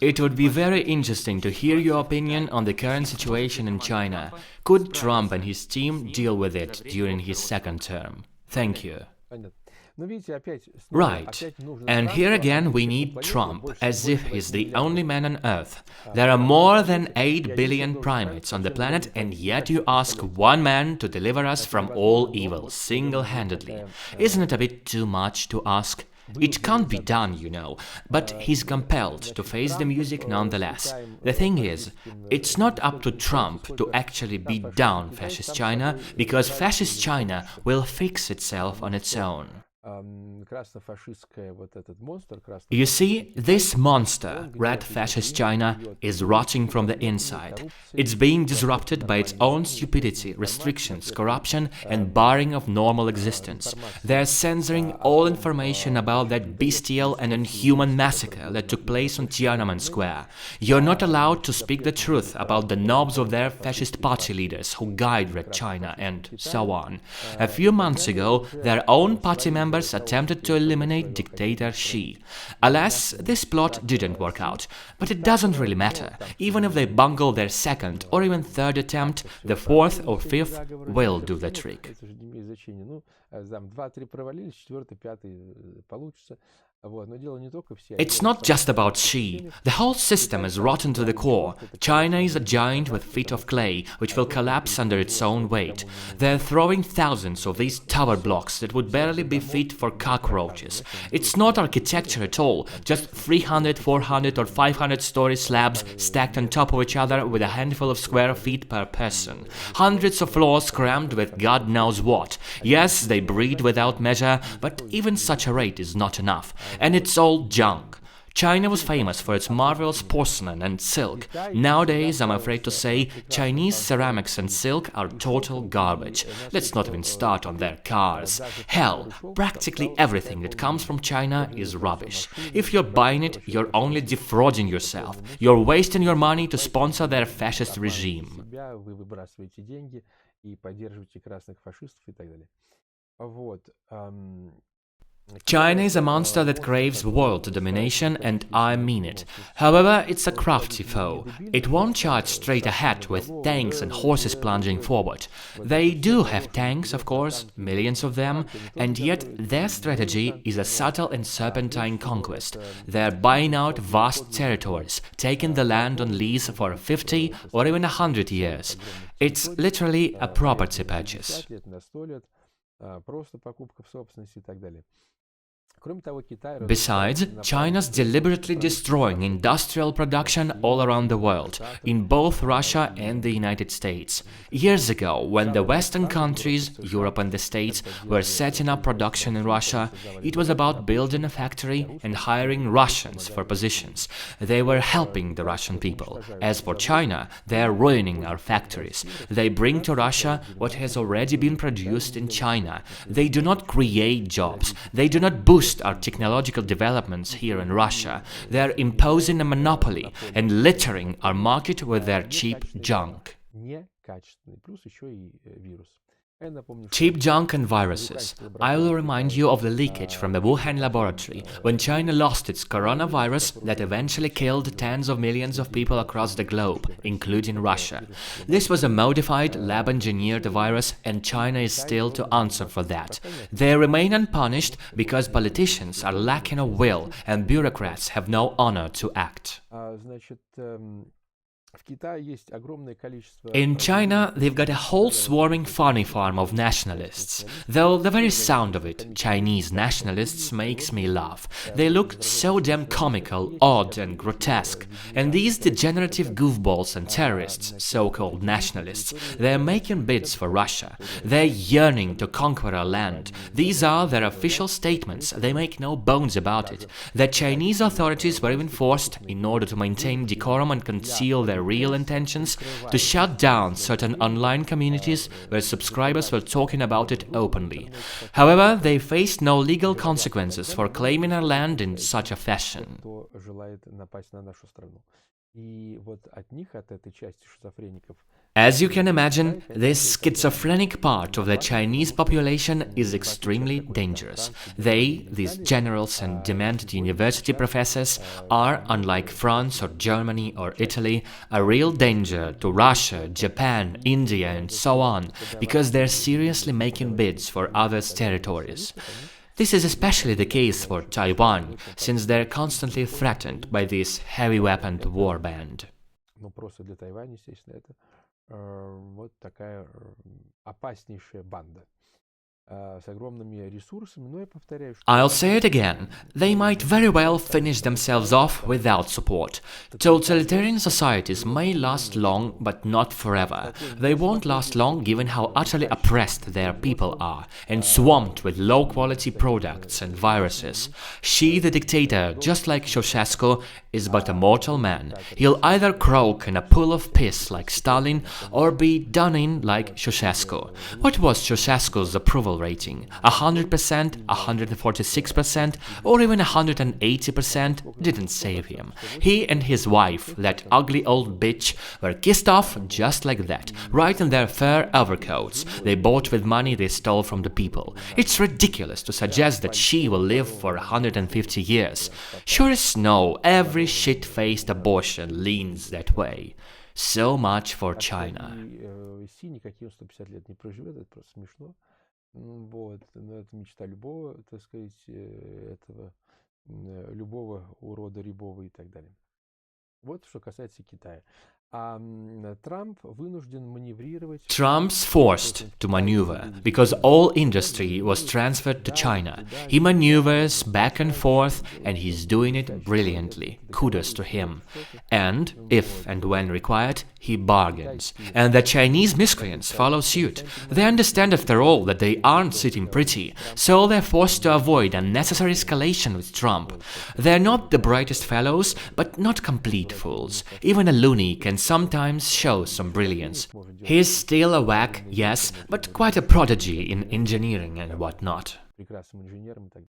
It would be very interesting to hear your opinion on the current situation in China. Could Trump and his team deal with it during his second term? Thank you. Right. And here again we need Trump, as if he's the only man on Earth. There are more than 8 billion primates on the planet, and yet you ask one man to deliver us from all evil, single-handedly. Isn't it a bit too much to ask? It can't be done, you know, but he's compelled to face the music nonetheless. The thing is, it's not up to Trump to actually beat down Fascist China, because Fascist China will fix itself on its own. You see, this monster, Red Fascist China, is rotting from the inside. It's being disrupted by its own stupidity, restrictions, corruption, and barring of normal existence. They're censoring all information about that bestial and inhuman massacre that took place on Tiananmen Square. You're not allowed to speak the truth about the knobs of their fascist party leaders who guide Red China, and so on. A few months ago, their own party members attempted to eliminate dictator Xi. Alas, this plot didn't work out, but it doesn't really matter. Even if they bungle their second or even third attempt, the fourth or fifth will do the trick. It's not just about Xi. The whole system is rotten to the core. China is a giant with feet of clay, which will collapse under its own weight. They're throwing thousands of these tower blocks that would barely be fit for cockroaches. It's not architecture at all, just 300, 400 or 500-story slabs stacked on top of each other with a handful of square feet per person. Hundreds of floors crammed with God knows what. Yes, they breed without measure, but even such a rate is not enough. And it's all junk. China was famous for its marvelous porcelain and silk. Nowadays, I'm afraid to say, Chinese ceramics and silk are total garbage. Let's not even start on their cars. Hell, practically everything that comes from China is rubbish. If you're buying it, you're only defrauding yourself. You're wasting your money to sponsor their fascist regime. China is a monster that craves world domination, and I mean it. However, it's a crafty foe. It won't charge straight ahead with tanks and horses plunging forward. They do have tanks, of course, millions of them, and yet their strategy is a subtle and serpentine conquest. They're buying out vast territories, taking the land on lease for 50 or even 100 years. It's literally a property purchase. Besides, China's deliberately destroying industrial production all around the world, in both Russia and the United States. Years ago, when the Western countries, Europe and the States, were setting up production in Russia, it was about building a factory and hiring Russians for positions. They were helping the Russian people. As for China, they are ruining our factories. They bring to Russia what has already been produced in China. They do not create jobs. They do not boost our technological developments here in Russia. They are imposing a monopoly and littering our market with their cheap junk. Cheap junk and viruses. I will remind you of the leakage from the Wuhan laboratory, when China lost its coronavirus that eventually killed tens of millions of people across the globe, including Russia. This was a modified, lab-engineered virus, and China is still to answer for that. They remain unpunished because politicians are lacking of will and bureaucrats have no honor to act. In China, they've got a whole swarming funny farm of nationalists. Though the very sound of it, Chinese nationalists, makes me laugh. They look so damn comical, odd and grotesque. And these degenerative goofballs and terrorists, so-called nationalists, they're making bids for Russia. They're yearning to conquer our land. These are their official statements. They make no bones about it. The Chinese authorities were even forced, in order to maintain decorum and conceal their real intentions, to shut down certain online communities where subscribers were talking about it openly. However, they faced no legal consequences for claiming our land in such a fashion. As you can imagine, this schizophrenic part of the Chinese population is extremely dangerous. They, these generals and demented university professors, are, unlike France or Germany or Italy, a real danger to Russia, Japan, India, and so on, because they're seriously making bids for others' territories. This is especially the case for Taiwan, since they're constantly threatened by this heavy-weaponed war band. Вот такая опаснейшая банда с огромными ресурсами, но я повторяю, что I'll say it again, they might very well finish themselves off without support. Totalitarian societies may last long, but not forever. They won't last long given how utterly oppressed their people are, and swamped with low-quality products and viruses. Xi, the dictator, just like Ceausescu, is but a mortal man. He'll either croak in a pool of piss like Stalin, or be done in like Ceausescu. What was Ceausescu's approval rating? 100%, 146%, or even 180% didn't save him. He and his wife, that ugly old bitch, were kissed off just like that, right in their fur overcoats they bought with money they stole from the people. It's ridiculous to suggest that she will live for 150 years. Sure as snow, every shit-faced abortion leans that way. So much for China. Си никаким 150 лет не проживет, это просто смешно. Вот, но это мечта любого, так сказать, этого любого урода рябого и так далее. Вот что касается Китая. Trump's forced to maneuver because all industry was transferred to China. He maneuvers back and forth and he's doing it brilliantly. Kudos to him. And, if and when required, he bargains. And the Chinese miscreants follow suit. They understand after all that they aren't sitting pretty, so they're forced to avoid unnecessary escalation with Trump. They're not the brightest fellows, but not complete fools. Even a loony can sometimes show some brilliance. He's still a whack, yes, but quite a prodigy in engineering and whatnot.